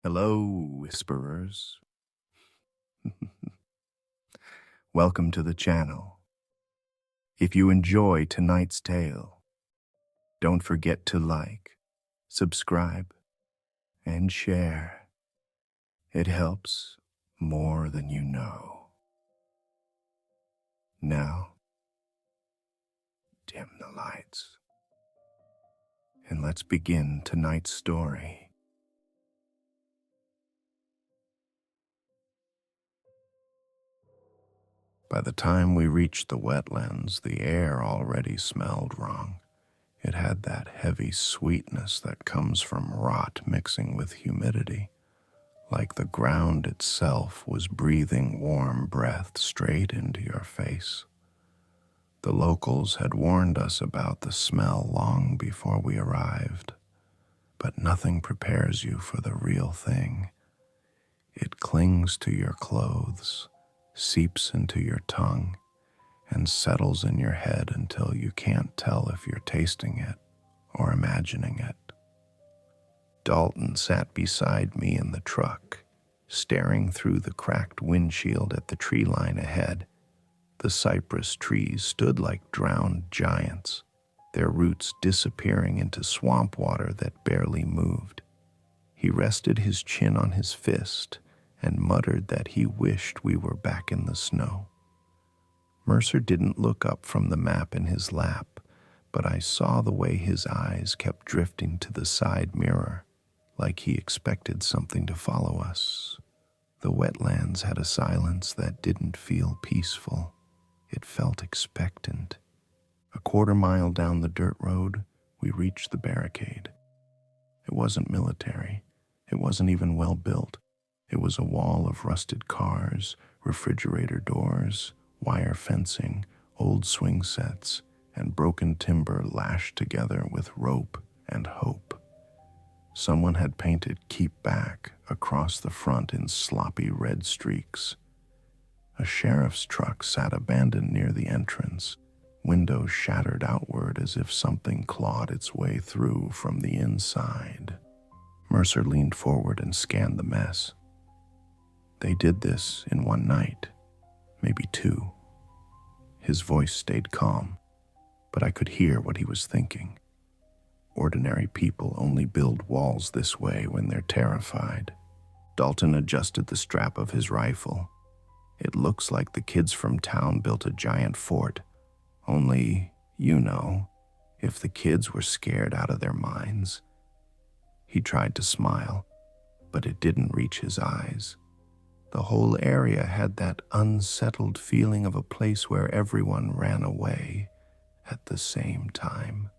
Hello, whisperers. Welcome to the channel. If you enjoy tonight's tale, don't forget to like, subscribe, and share. It helps more than you know. Now, dim the lights, and let's begin tonight's story. By the time we reached the wetlands, the air already smelled wrong. It had that heavy sweetness that comes from rot mixing with humidity, like the ground itself was breathing warm breath straight into your face. The locals had warned us about the smell long before we arrived, but nothing prepares you for the real thing. It clings to your clothes, seeps into your tongue, and settles in your head until you can't tell if you're tasting it or imagining it. Dalton sat beside me in the truck, staring through the cracked windshield at the tree line ahead. The cypress trees stood like drowned giants, their roots disappearing into swamp water that barely moved. He rested his chin on his fist and muttered that he wished we were back in the snow. Mercer didn't look up from the map in his lap, but I saw the way his eyes kept drifting to the side mirror, like he expected something to follow us. The wetlands had a silence that didn't feel peaceful. It felt expectant. A quarter-mile down the dirt road, we reached the barricade. It wasn't military. It wasn't even well built. It was a wall of rusted cars, refrigerator doors, wire fencing, old swing sets, and broken timber lashed together with rope and hope. Someone had painted "Keep Back" across the front in sloppy red streaks. A sheriff's truck sat abandoned near the entrance, windows shattered outward as if something clawed its way through from the inside. Mercer leaned forward and scanned the mess. They did this in one night, maybe two. His voice stayed calm, but I could hear what he was thinking. Ordinary people only build walls this way when they're terrified. Dalton adjusted the strap of his rifle. It looks like the kids from town built a giant fort. Only, if the kids were scared out of their minds. He tried to smile, but it didn't reach his eyes. The whole area had that unsettled feeling of a place where everyone ran away at the same time.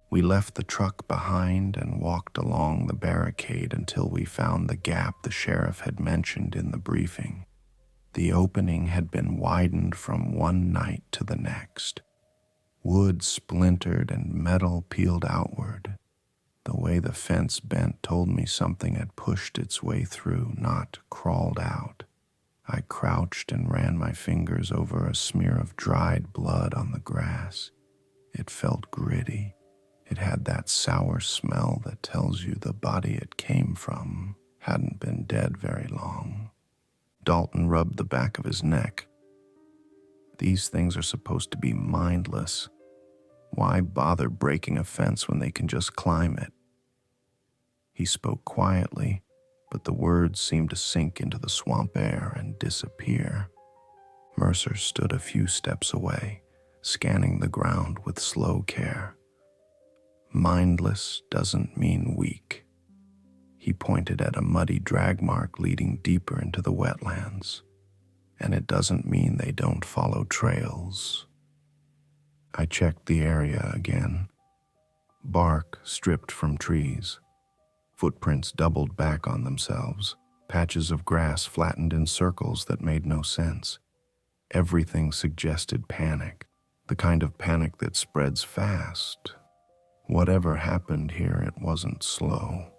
We left the truck behind and walked along the barricade until we found the gap the sheriff had mentioned in the briefing. The opening had been widened from one night to the next. Wood splintered and metal peeled outward. The way the fence bent told me something had pushed its way through, not crawled out. I crouched and ran my fingers over a smear of dried blood on the grass. It felt gritty. It had that sour smell that tells you the body it came from hadn't been dead very long. Dalton rubbed the back of his neck. These things are supposed to be mindless. Why bother breaking a fence when they can just climb it? He spoke quietly, but the words seemed to sink into the swamp air and disappear. Mercer stood a few steps away, scanning the ground with slow care. Mindless doesn't mean weak. He pointed at a muddy drag mark leading deeper into the wetlands, and it doesn't mean they don't follow trails. I checked the area again. Bark stripped from trees. Footprints doubled back on themselves. Patches of grass flattened in circles that made no sense. Everything suggested panic, the kind of panic that spreads fast. Whatever happened here, it wasn't slow.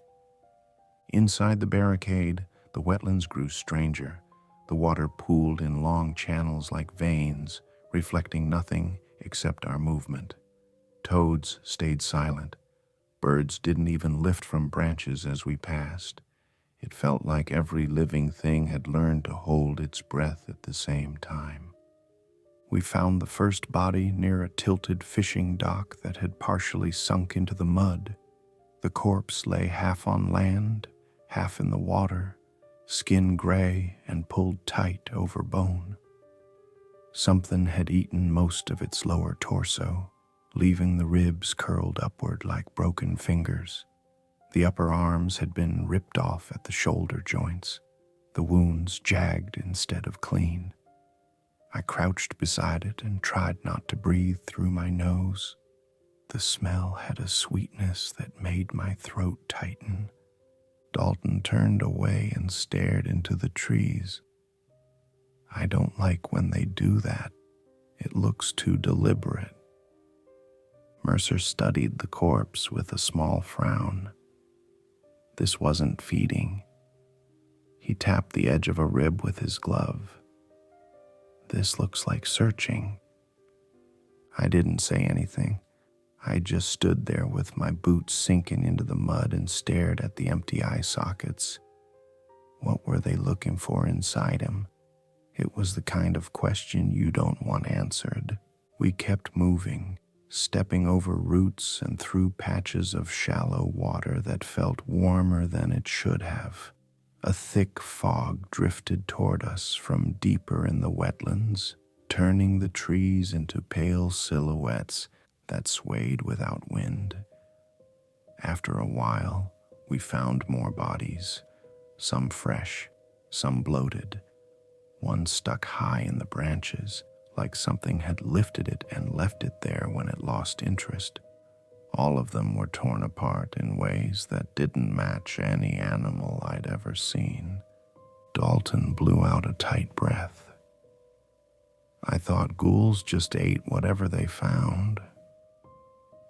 Inside the barricade, the wetlands grew stranger. The water pooled in long channels like veins, reflecting nothing except our movement. Toads stayed silent. Birds didn't even lift from branches as we passed. It felt like every living thing had learned to hold its breath at the same time. We found the first body near a tilted fishing dock that had partially sunk into the mud. The corpse lay half on land, half in the water, skin gray and pulled tight over bone. Something had eaten most of its lower torso, leaving the ribs curled upward like broken fingers. The upper arms had been ripped off at the shoulder joints, the wounds jagged instead of clean. I crouched beside it and tried not to breathe through my nose. The smell had a sweetness that made my throat tighten. Dalton turned away and stared into the trees. I don't like when they do that. It looks too deliberate. Mercer studied the corpse with a small frown. This wasn't feeding. He tapped the edge of a rib with his glove. This looks like searching. I didn't say anything. I just stood there with my boots sinking into the mud and stared at the empty eye sockets. What were they looking for inside him? It was the kind of question you don't want answered. We kept moving, stepping over roots and through patches of shallow water that felt warmer than it should have. A thick fog drifted toward us from deeper in the wetlands, turning the trees into pale silhouettes that swayed without wind. After a while, we found more bodies, some fresh, some bloated. One stuck high in the branches, like something had lifted it and left it there when it lost interest. All of them were torn apart in ways that didn't match any animal I'd ever seen. Dalton blew out a tight breath. I thought ghouls just ate whatever they found.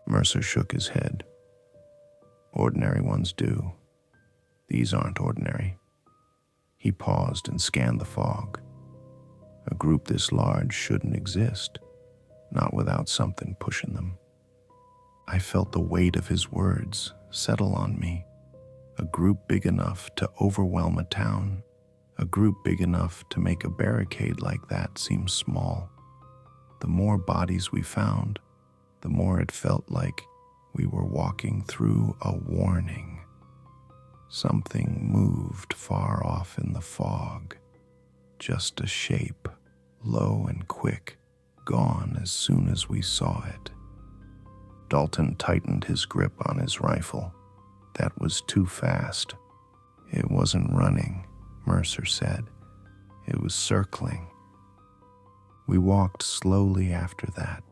Mercer shook his head. Ordinary ones do. These aren't ordinary. He paused and scanned the fog. A group this large shouldn't exist, not without something pushing them. I felt the weight of his words settle on me. A group big enough to overwhelm a town. A group big enough to make a barricade like that seem small. The more bodies we found, the more it felt like we were walking through a warning. Something moved far off in the fog. Just a shape, low and quick, gone as soon as we saw it. Dalton tightened his grip on his rifle. That was too fast. It wasn't running, Mercer said. It was circling. We walked slowly after that,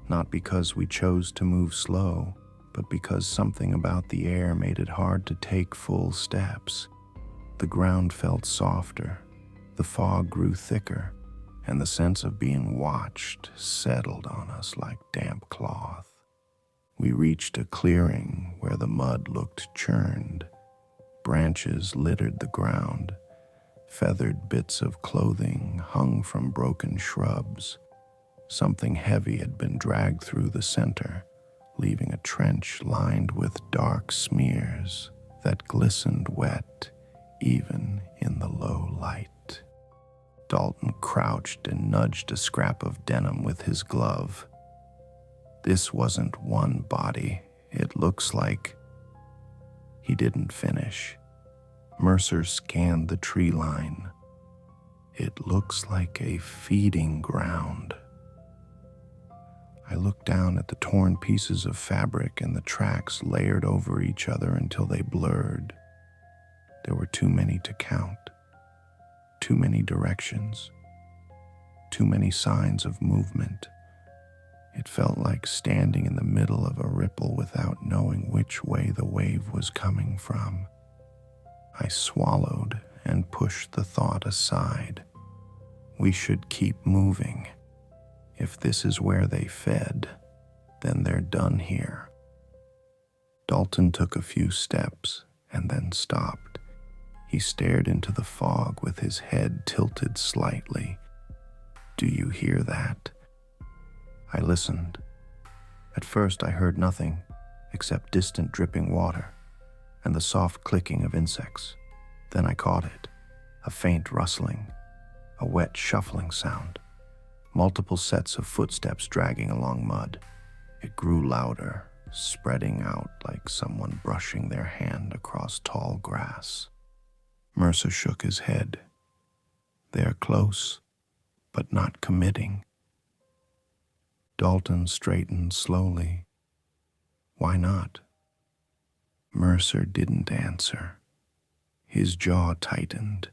not because we chose to move slow, but because something about the air made it hard to take full steps. The ground felt softer, the fog grew thicker, and the sense of being watched settled on us like damp cloth. We reached a clearing where the mud looked churned. Branches littered the ground. Feathered bits of clothing hung from broken shrubs. Something heavy had been dragged through the center, leaving a trench lined with dark smears that glistened wet even in the low light. Dalton crouched and nudged a scrap of denim with his glove. This wasn't one body. It looks like... He didn't finish. Mercer scanned the tree line. It looks like a feeding ground. I looked down at the torn pieces of fabric and the tracks layered over each other until they blurred. There were too many to count. Too many directions. Too many signs of movement. It felt like standing in the middle of a ripple without knowing which way the wave was coming from. I swallowed and pushed the thought aside. We should keep moving. If this is where they fed, then they're done here. Dalton took a few steps and then stopped. He stared into the fog with his head tilted slightly. Do you hear that? I listened. At first I heard nothing, except distant dripping water and the soft clicking of insects. Then I caught it, a faint rustling, a wet shuffling sound, multiple sets of footsteps dragging along mud. It grew louder, spreading out like someone brushing their hand across tall grass. Mercer shook his head. They're close, but not committing. Dalton straightened slowly. Why not? Mercer didn't answer. His jaw tightened,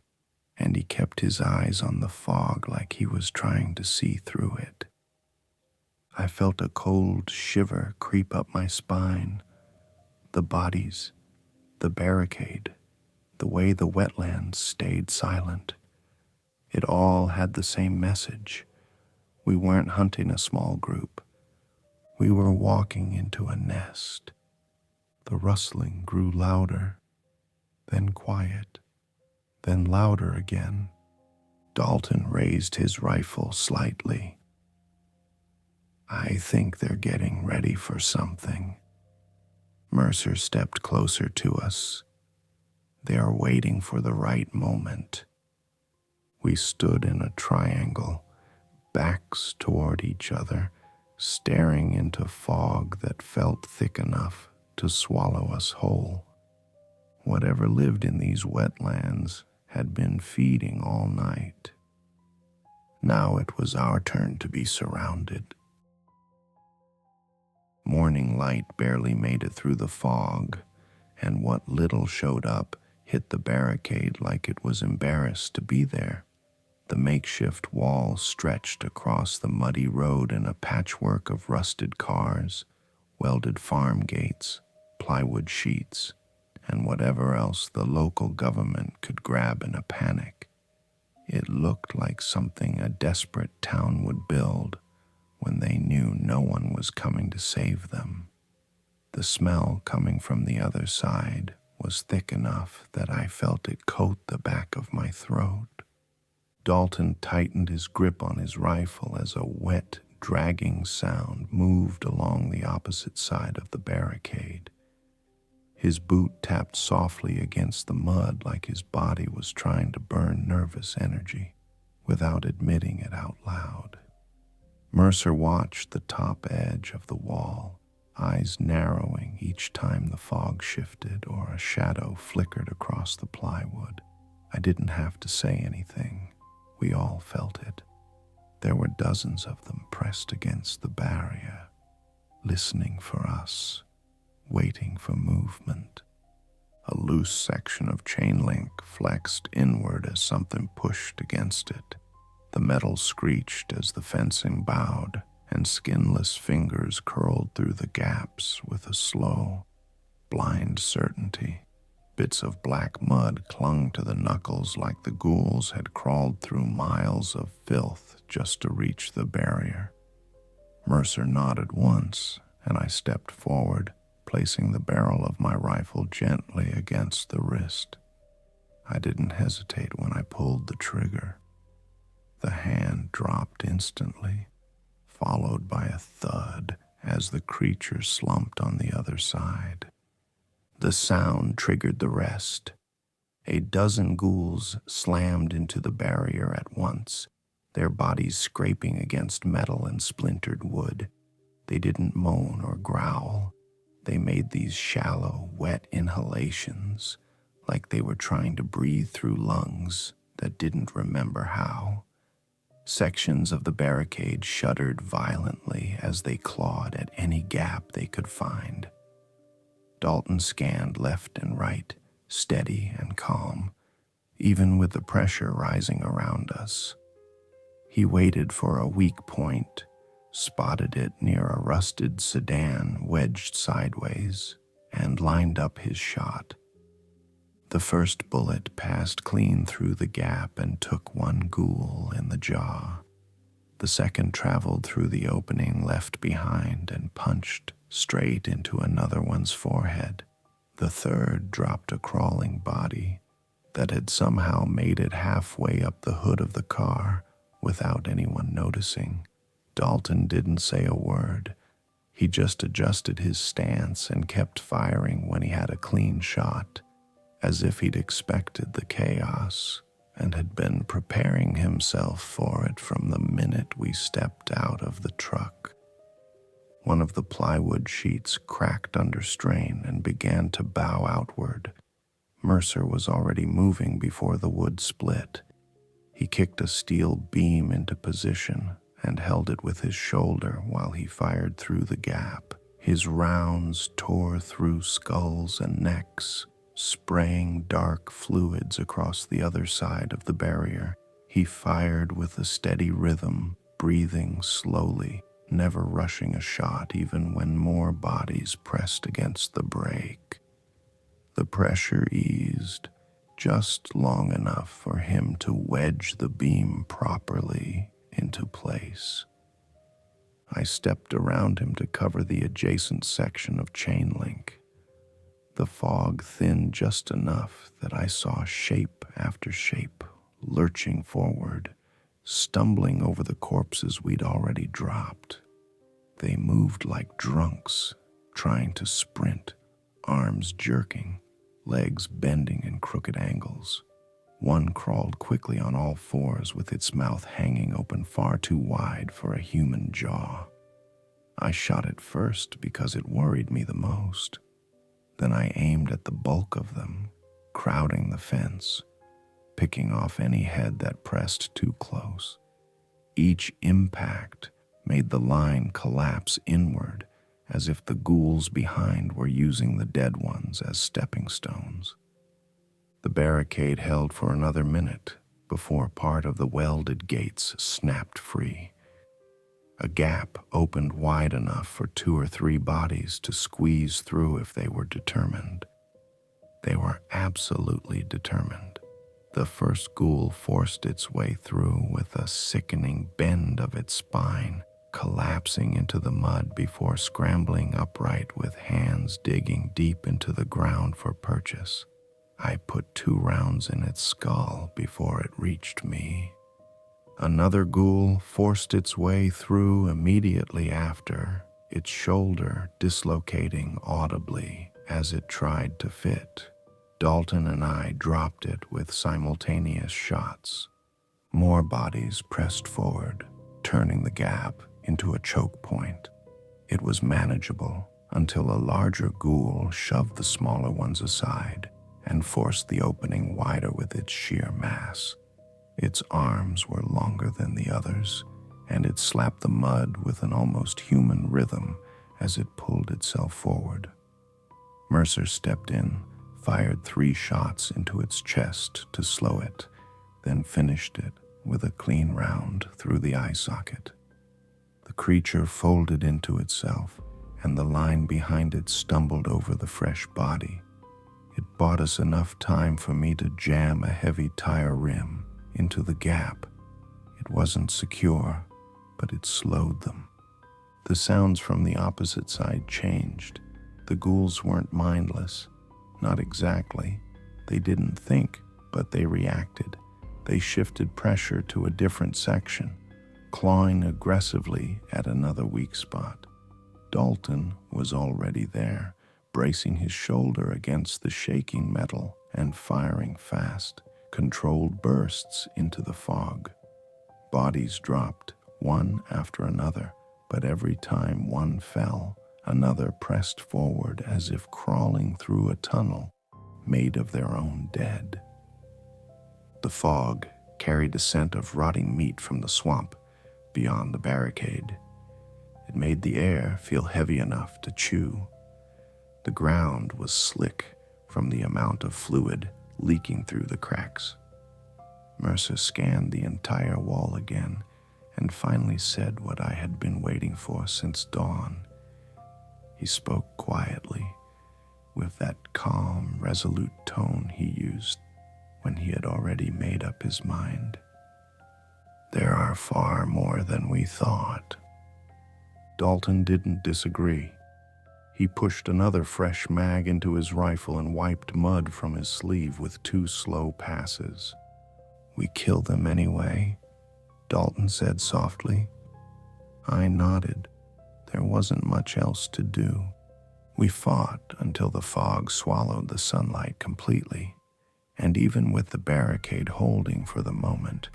and he kept his eyes on the fog like he was trying to see through it. I felt a cold shiver creep up my spine. The bodies, the barricade, the way the wetlands stayed silent. It all had the same message. We weren't hunting a small group. We were walking into a nest. The rustling grew louder, then quiet, then louder again. Dalton raised his rifle slightly. I think they're getting ready for something. Mercer stepped closer to us. They are waiting for the right moment. We stood in a triangle, backs toward each other, staring into fog that felt thick enough to swallow us whole. Whatever lived in these wetlands had been feeding all night. Now it was our turn to be surrounded. Morning light barely made it through the fog, and what little showed up hit the barricade like it was embarrassed to be there. The makeshift wall stretched across the muddy road in a patchwork of rusted cars, welded farm gates, plywood sheets, and whatever else the local government could grab in a panic. It looked like something a desperate town would build when they knew no one was coming to save them. The smell coming from the other side was thick enough that I felt it coat the back of my throat. Dalton tightened his grip on his rifle as a wet, dragging sound moved along the opposite side of the barricade. His boot tapped softly against the mud like his body was trying to burn nervous energy without admitting it out loud. Mercer watched the top edge of the wall, eyes narrowing each time the fog shifted or a shadow flickered across the plywood. I didn't have to say anything. We all felt it. There were dozens of them pressed against the barrier, listening for us, waiting for movement. A loose section of chain link flexed inward as something pushed against it. The metal screeched as the fencing bowed, and skinless fingers curled through the gaps with a slow, blind certainty. Bits of black mud clung to the knuckles like the ghouls had crawled through miles of filth just to reach the barrier. Mercer nodded once, and I stepped forward, placing the barrel of my rifle gently against the wrist. I didn't hesitate when I pulled the trigger. The hand dropped instantly, followed by a thud as the creature slumped on the other side. The sound triggered the rest. A dozen ghouls slammed into the barrier at once, their bodies scraping against metal and splintered wood. They didn't moan or growl. They made these shallow, wet inhalations, like they were trying to breathe through lungs that didn't remember how. Sections of the barricade shuddered violently as they clawed at any gap they could find. Dalton scanned left and right, steady and calm, even with the pressure rising around us. He waited for a weak point, spotted it near a rusted sedan wedged sideways, and lined up his shot. The first bullet passed clean through the gap and took one ghoul in the jaw. The second traveled through the opening left behind and punched straight into another one's forehead. The third dropped a crawling body that had somehow made it halfway up the hood of the car without anyone noticing. Dalton didn't say a word. He just adjusted his stance and kept firing when he had a clean shot, as if he'd expected the chaos and had been preparing himself for it from the minute we stepped out of the truck. One of the plywood sheets cracked under strain and began to bow outward. Mercer was already moving before the wood split. He kicked a steel beam into position and held it with his shoulder while he fired through the gap. His rounds tore through skulls and necks, spraying dark fluids across the other side of the barrier. He fired with a steady rhythm, breathing slowly, never rushing a shot even when more bodies pressed against the brake. The pressure eased, just long enough for him to wedge the beam properly into place. I stepped around him to cover the adjacent section of chain link. The fog thinned just enough that I saw shape after shape lurching forward, stumbling over the corpses we'd already dropped. They moved like drunks, trying to sprint, arms jerking, legs bending in crooked angles. One crawled quickly on all fours with its mouth hanging open far too wide for a human jaw. I shot it first because it worried me the most. Then I aimed at the bulk of them, crowding the fence, picking off any head that pressed too close. Each impact made the line collapse inward, as if the ghouls behind were using the dead ones as stepping stones. The barricade held for another minute before part of the welded gates snapped free. A gap opened wide enough for 2 or 3 bodies to squeeze through if they were determined. They were absolutely determined. The first ghoul forced its way through with a sickening bend of its spine, collapsing into the mud before scrambling upright with hands digging deep into the ground for purchase. I put 2 rounds in its skull before it reached me. Another ghoul forced its way through immediately after, its shoulder dislocating audibly as it tried to fit. Dalton and I dropped it with simultaneous shots. More bodies pressed forward, turning the gap into a choke point. It was manageable until a larger ghoul shoved the smaller ones aside and forced the opening wider with its sheer mass. Its arms were longer than the others, and it slapped the mud with an almost human rhythm as it pulled itself forward. Mercer stepped in, fired 3 shots into its chest to slow it, then finished it with a clean round through the eye socket. The creature folded into itself, and the line behind it stumbled over the fresh body. It bought us enough time for me to jam a heavy tire rim into the gap. It wasn't secure, but it slowed them. The sounds from the opposite side changed. The ghouls weren't mindless. Not exactly. They didn't think, but they reacted. They shifted pressure to a different section, clawing aggressively at another weak spot. Dalton was already there, bracing his shoulder against the shaking metal and firing fast, controlled bursts into the fog. Bodies dropped, one after another, but every time one fell, another pressed forward as if crawling through a tunnel made of their own dead. The fog carried a scent of rotting meat from the swamp beyond the barricade. It made the air feel heavy enough to chew. The ground was slick from the amount of fluid leaking through the cracks. Mercer scanned the entire wall again and finally said what I had been waiting for since dawn. He spoke quietly, with that calm, resolute tone he used when he had already made up his mind. There are far more than we thought. Dalton didn't disagree. He pushed another fresh mag into his rifle and wiped mud from his sleeve with 2 slow passes. We kill them anyway, Dalton said softly. I nodded. There wasn't much else to do. We fought until the fog swallowed the sunlight completely, and even with the barricade holding for the moment,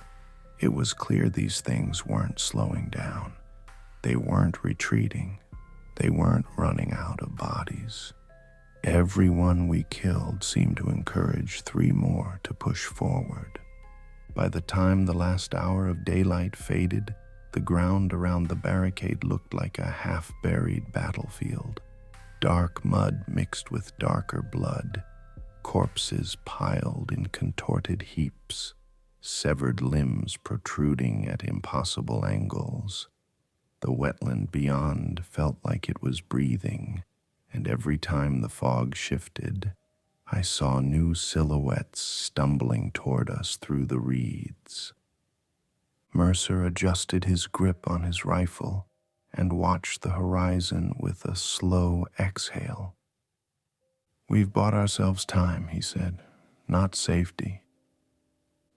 it was clear these things weren't slowing down. They weren't retreating. They weren't running out of bodies. Everyone we killed seemed to encourage 3 more to push forward. By the time the last hour of daylight faded, the ground around the barricade looked like a half-buried battlefield. Dark mud mixed with darker blood, corpses piled in contorted heaps, severed limbs protruding at impossible angles. The wetland beyond felt like it was breathing, and every time the fog shifted, I saw new silhouettes stumbling toward us through the reeds. Mercer adjusted his grip on his rifle and watched the horizon with a slow exhale. "We've bought ourselves time," he said, "not safety."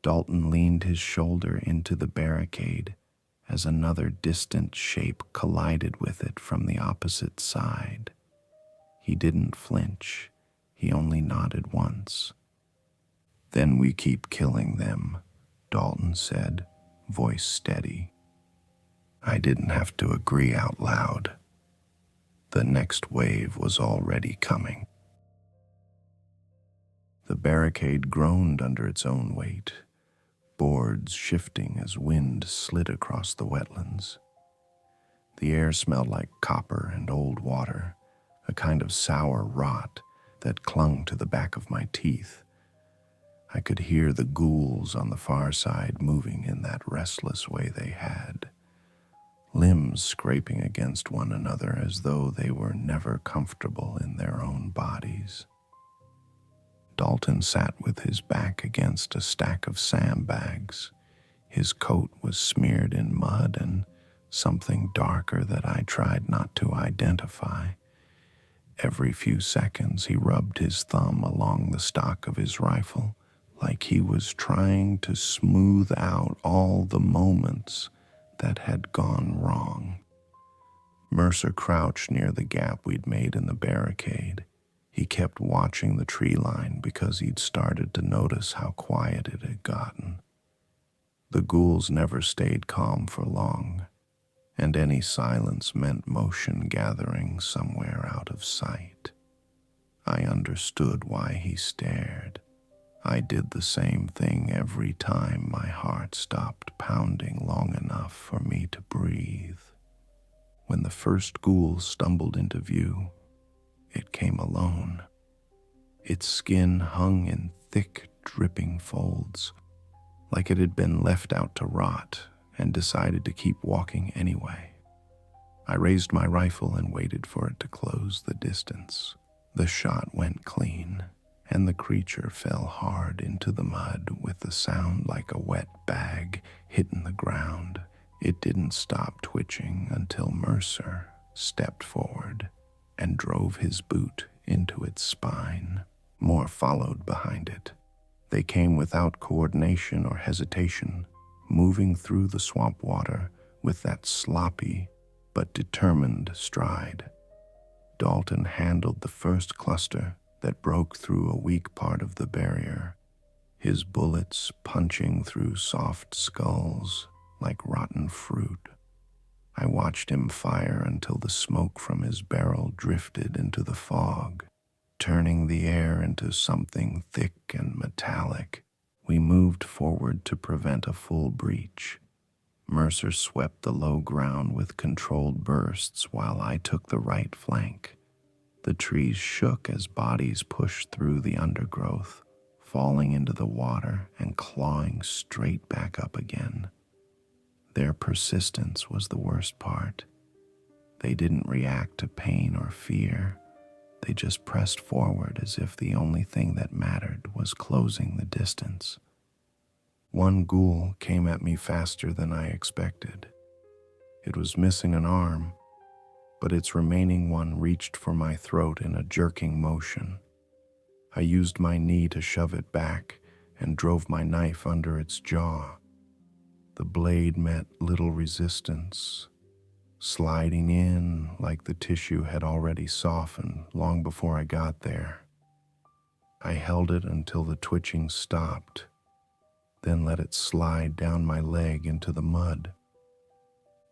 Dalton leaned his shoulder into the barricade as another distant shape collided with it from the opposite side. He didn't flinch. He only nodded once. "Then we keep killing them," Dalton said, voice steady. I didn't have to agree out loud. The next wave was already coming. The barricade groaned under its own weight, boards shifting as wind slid across the wetlands. The air smelled like copper and old water, a kind of sour rot that clung to the back of my teeth. I could hear the ghouls on the far side moving in that restless way they had, limbs scraping against one another as though they were never comfortable in their own bodies. Dalton sat with his back against a stack of sandbags. His coat was smeared in mud and something darker that I tried not to identify. Every few seconds he rubbed his thumb along the stock of his rifle, like he was trying to smooth out all the moments that had gone wrong. Mercer crouched near the gap we'd made in the barricade. He kept watching the tree line because he'd started to notice how quiet it had gotten. The ghouls never stayed calm for long, and any silence meant motion gathering somewhere out of sight. I understood why he stared. I did the same thing every time my heart stopped pounding long enough for me to breathe. When the first ghoul stumbled into view, it came alone. Its skin hung in thick, dripping folds, like it had been left out to rot and decided to keep walking anyway. I raised my rifle and waited for it to close the distance. The shot went clean, and the creature fell hard into the mud with a sound like a wet bag hitting the ground. It didn't stop twitching until Mercer stepped forward and drove his boot into its spine. More followed behind it. They came without coordination or hesitation, moving through the swamp water with that sloppy but determined stride. Dalton handled the first cluster that broke through a weak part of the barrier, his bullets punching through soft skulls like rotten fruit. I watched him fire until the smoke from his barrel drifted into the fog, turning the air into something thick and metallic. We moved forward to prevent a full breach. Mercer swept the low ground with controlled bursts while I took the right flank. The trees shook as bodies pushed through the undergrowth, falling into the water and clawing straight back up again. Their persistence was the worst part. They didn't react to pain or fear. They just pressed forward as if the only thing that mattered was closing the distance. One ghoul came at me faster than I expected. It was missing an arm, but its remaining one reached for my throat in a jerking motion. I used my knee to shove it back and drove my knife under its jaw. The blade met little resistance. sliding in like the tissue had already softened long before I got there. I held it until the twitching stopped, then let it slide down my leg into the mud.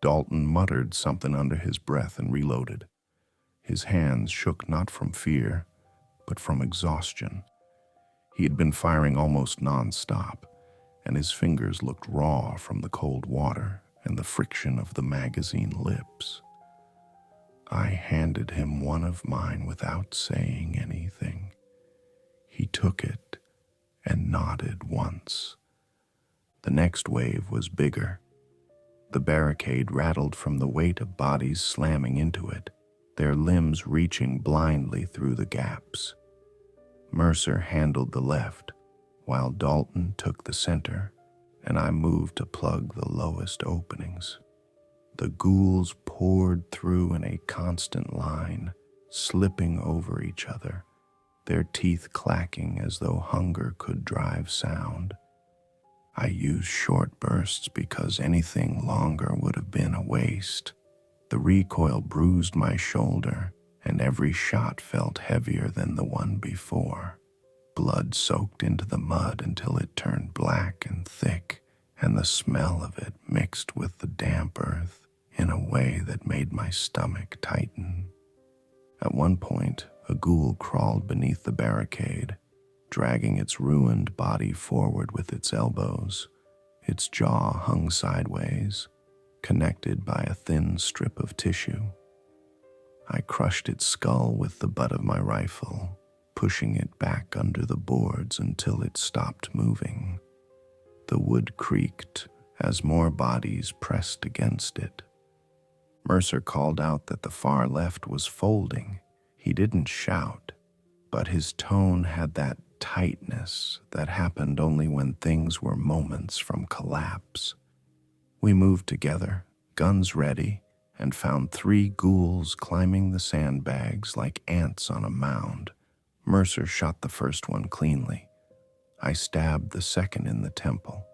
Dalton muttered something under his breath and reloaded. His hands shook not from fear, but from exhaustion. He had been firing almost non-stop, and his fingers looked raw from the cold water and the friction of the magazine lips. I handed him one of mine without saying anything. He took it and nodded once. The next wave was bigger. The barricade rattled from the weight of bodies slamming into it, their limbs reaching blindly through the gaps. Mercer handled the left, while Dalton took the center, and I moved to plug the lowest openings. The ghouls poured through in a constant line, slipping over each other, their teeth clacking as though hunger could drive sound. I used short bursts because anything longer would have been a waste. The recoil bruised my shoulder, and every shot felt heavier than the one before. Blood soaked into the mud until it turned black and thick, and the smell of it mixed with the damp earth in a way that made my stomach tighten. At one point, a ghoul crawled beneath the barricade, dragging its ruined body forward with its elbows. Its jaw hung sideways, connected by a thin strip of tissue. I crushed its skull with the butt of my rifle, pushing it back under the boards until it stopped moving. The wood creaked as more bodies pressed against it. Mercer called out that the far left was folding. He didn't shout, but his tone had that tightness that happened only when things were moments from collapse. We moved together, guns ready, and found 3 ghouls climbing the sandbags like ants on a mound. Mercer shot the first one cleanly. I stabbed the second in the temple.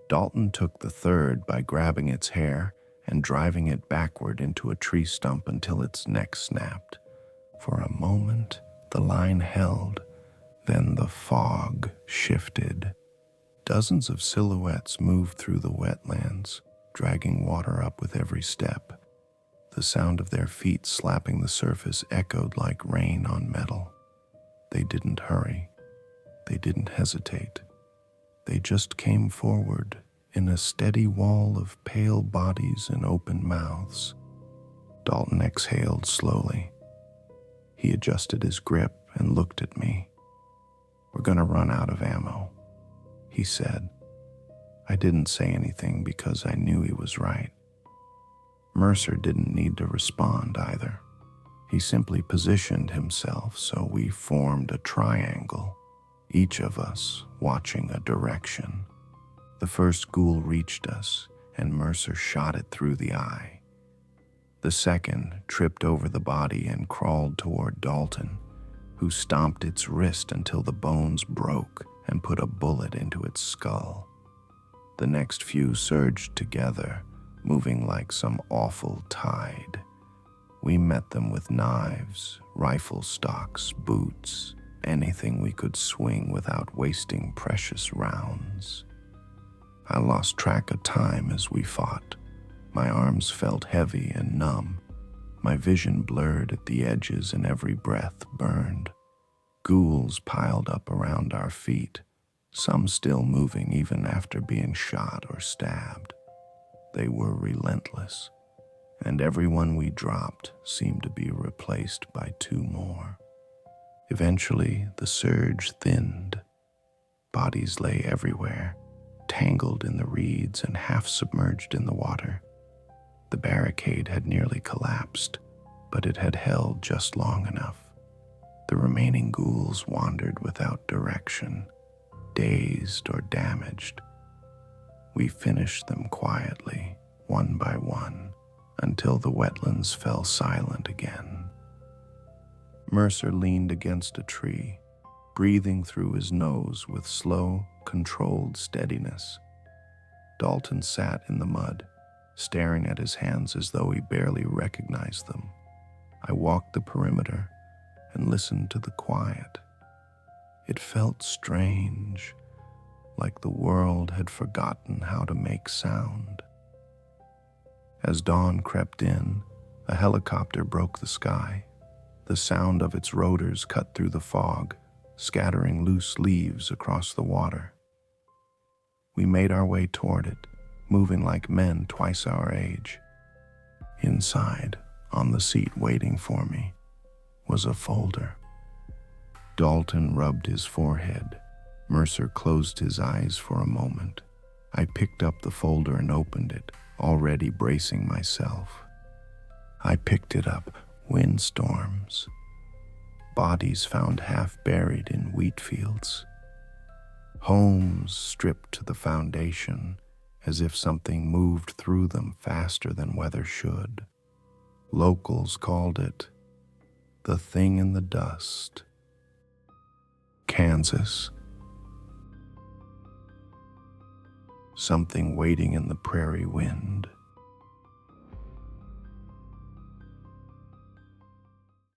Dalton took the third by grabbing its hair and driving it backward into a tree stump until its neck snapped. For a moment, the line held. Then the fog shifted. Dozens of silhouettes moved through the wetlands, dragging water up with every step. The sound of their feet slapping the surface echoed like rain on metal. They didn't hurry. They didn't hesitate. They just came forward in a steady wall of pale bodies and open mouths. Dalton exhaled slowly. He adjusted his grip and looked at me. "We're gonna run out of ammo," he said. I didn't say anything because I knew he was right. Mercer didn't need to respond either. He simply positioned himself so we formed a triangle, each of us watching a direction. The first ghoul reached us, and Mercer shot it through the eye. The second tripped over the body and crawled toward Dalton, who stomped its wrist until the bones broke and put a bullet into its skull. The next few surged together, moving like some awful tide. We met them with knives, rifle stocks, boots, anything we could swing without wasting precious rounds. I lost track of time as we fought. My arms felt heavy and numb. My vision blurred at the edges and every breath burned. Ghouls piled up around our feet, some still moving even after being shot or stabbed. They were relentless, and everyone we dropped seemed to be replaced by 2 more. Eventually, the surge thinned. Bodies lay everywhere, tangled in the reeds and half submerged in the water. The barricade had nearly collapsed, but it had held just long enough. The remaining ghouls wandered without direction, dazed or damaged. We finished them quietly, one by one, until the wetlands fell silent again. Mercer leaned against a tree, breathing through his nose with slow, controlled steadiness. Dalton sat in the mud, staring at his hands as though he barely recognized them. I walked the perimeter and listened to the quiet. It felt strange, like the world had forgotten how to make sound. As dawn crept in, a helicopter broke the sky. The sound of its rotors cut through the fog, scattering loose leaves across the water. We made our way toward it, moving like men twice our age. Inside, on the seat waiting for me, was a folder. Dalton rubbed his forehead. Mercer closed his eyes for a moment. I picked up the folder and opened it, already bracing myself. I picked it up. Windstorms. Bodies found half buried in wheat fields. Homes stripped to the foundation, as if something moved through them faster than weather should. Locals called it the thing in the dust. Kansas. Something waiting in the prairie wind.